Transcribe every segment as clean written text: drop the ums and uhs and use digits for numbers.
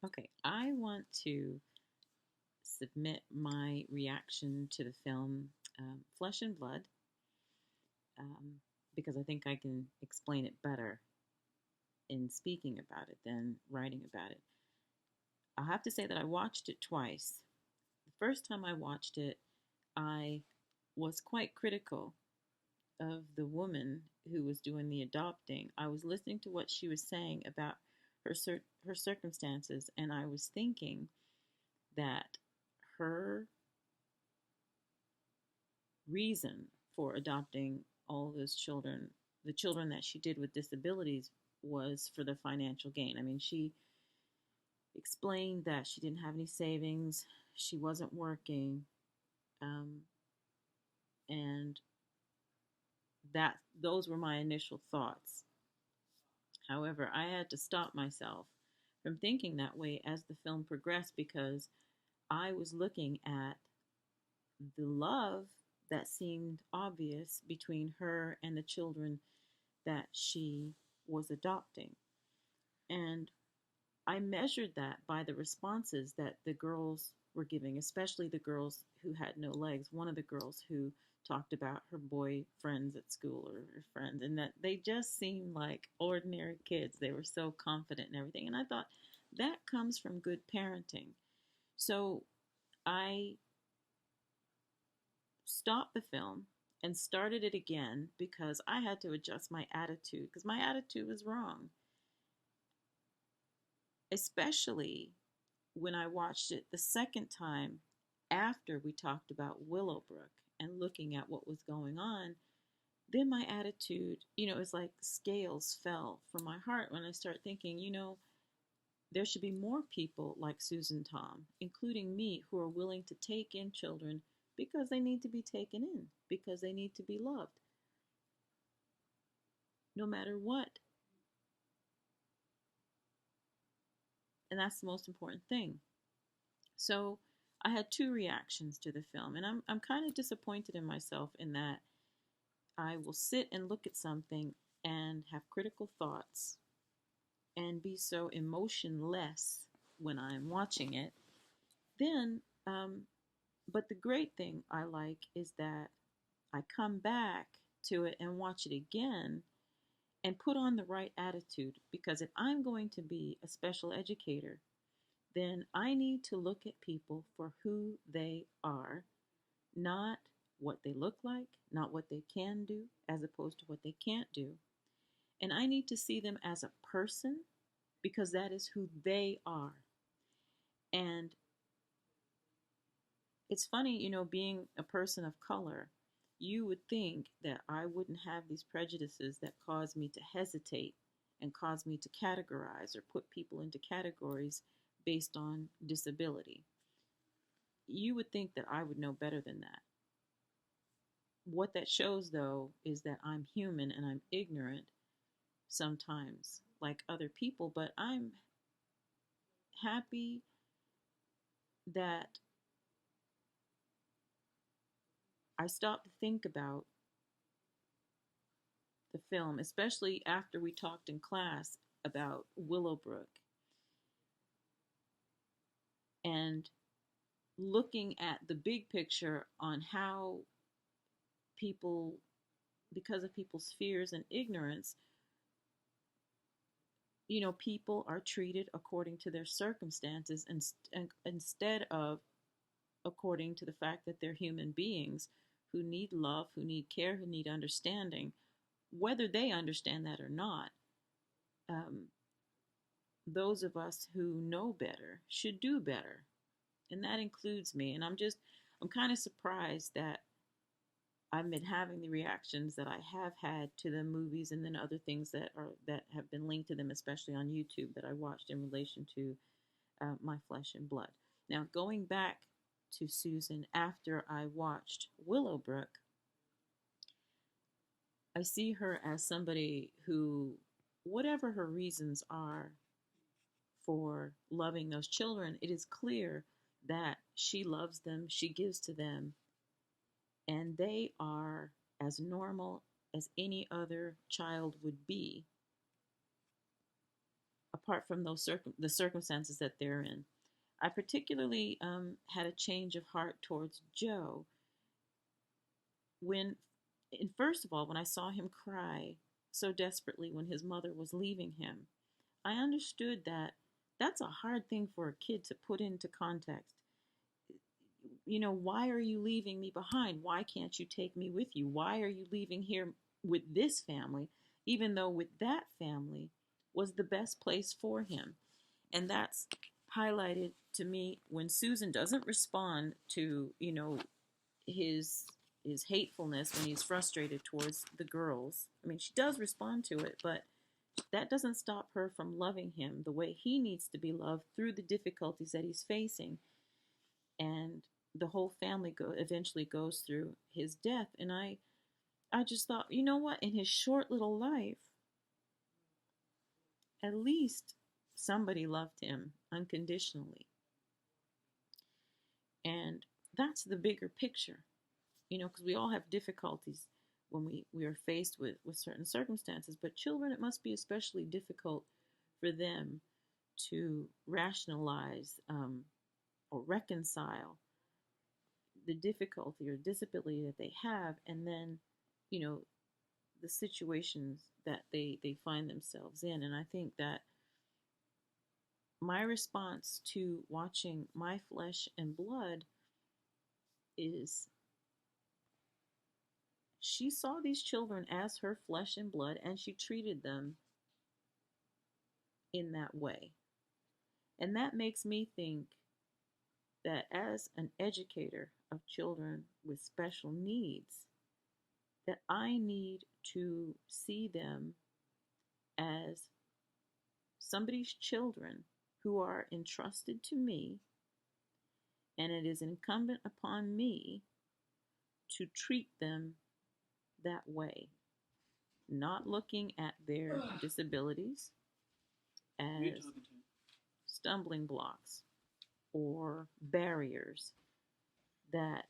Okay, I want to submit my reaction to the film Flesh and Blood um, because I think I can explain it better in speaking about it than writing about it. I'll have to say that I watched it twice. The first time I watched it, I was quite critical of the woman who was doing the adopting. I was listening to what she was saying about her circumstances, and I was thinking that her reason for adopting all those children, the children that she did with disabilities, was for the financial gain. I mean, she explained that she didn't have any savings, she wasn't working, um, and that those were my initial thoughts. However, I had to stop myself from thinking that way as the film progressed because I was looking at the love that seemed obvious between her and the children that she was adopting. And I measured that by the responses that the girls were giving, especially the girls who had no legs. One of the girls who talked about her boyfriends at school or her friends, and that they just seemed like ordinary kids. They were so confident and everything. And I thought that comes from good parenting. So I stopped the film and started it again because I had to adjust my attitude because my attitude was wrong, especially when I watched it the second time after we talked about Willowbrook and looking at what was going on. Then my attitude, it's like scales fell from my heart when I start thinking, there should be more people like Susan Tom, including me, who are willing to take in children because they need to be taken in, because they need to be loved, no matter what. And that's the most important thing. So I had two reactions to the film, and I'm kind of disappointed in myself in that I will sit and look at something and have critical thoughts and be so emotionless when I'm watching it. Then, but the great thing I like is that I come back to it and watch it again and put on the right attitude because if I'm going to be a special educator, then I need to look at people for who they are, not what they look like, not what they can do, as opposed to what they can't do. And I need to see them as a person because that is who they are. And it's funny, being a person of color, you would think that I wouldn't have these prejudices that cause me to hesitate and cause me to categorize or put people into categories based on disability. You would think that I would know better than that. What that shows, though, is that I'm human and I'm ignorant sometimes, like other people, but I'm happy that I stopped to think about the film, especially after we talked in class about Willowbrook and looking at the big picture on how people, because of people's fears and ignorance, people are treated according to their circumstances and instead of according to the fact that they're human beings who need love, who need care, who need understanding, whether they understand that or not. Um, those of us who know better should do better, and that includes me. And I'm kind of surprised that I've been having the reactions that I have had to the movies, and then other things that have been linked to them, especially on YouTube, that I watched in relation to My Flesh and Blood. Now, going back to Susan after I watched Willowbrook, I see her as somebody who, whatever her reasons are for loving those children, it is clear that she loves them, she gives to them, and they are as normal as any other child would be. apart from the circumstances that they're in. I particularly had a change of heart towards Joe when, and first of all, when I saw him cry so desperately when his mother was leaving him. I understood that that's a hard thing for a kid to put into context. You know, why are you leaving me behind? Why can't you take me with you? Why are you leaving here with this family, even though with that family was the best place for him? And that's highlighted to me when Susan doesn't respond to, his his hatefulness when he's frustrated towards the girls. I mean, she does respond to it, but that doesn't stop her from loving him the way he needs to be loved through the difficulties that he's facing. And the whole family eventually goes through his death. And I just thought, you know what? In his short little life, at least somebody loved him unconditionally. And that's the bigger picture, because we all have difficulties when we are faced with certain circumstances. But children, it must be especially difficult for them to rationalize or reconcile the difficulty or disability that they have, and then, you know, the situations that they find themselves in. And I think that my response to watching My Flesh and Blood is she saw these children as her flesh and blood, and she treated them in that way. And that makes me think that as an educator of children with special needs, that I need to see them as somebody's children who are entrusted to me, and it is incumbent upon me to treat them that way, not looking at their disabilities as stumbling blocks or barriers that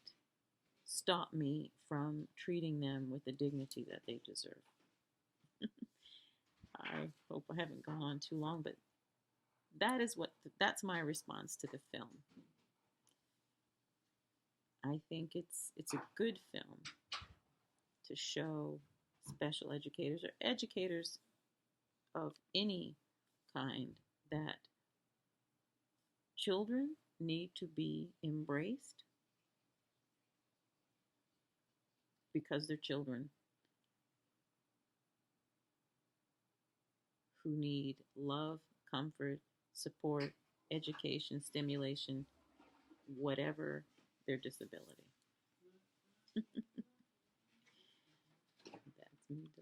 stop me from treating them with the dignity that they deserve. I hope I haven't gone on too long, but that's my response to the film. I think it's a good film to show special educators or educators of any kind that children need to be embraced because they're children who need love, comfort, support, education, stimulation, whatever their disability. That's me.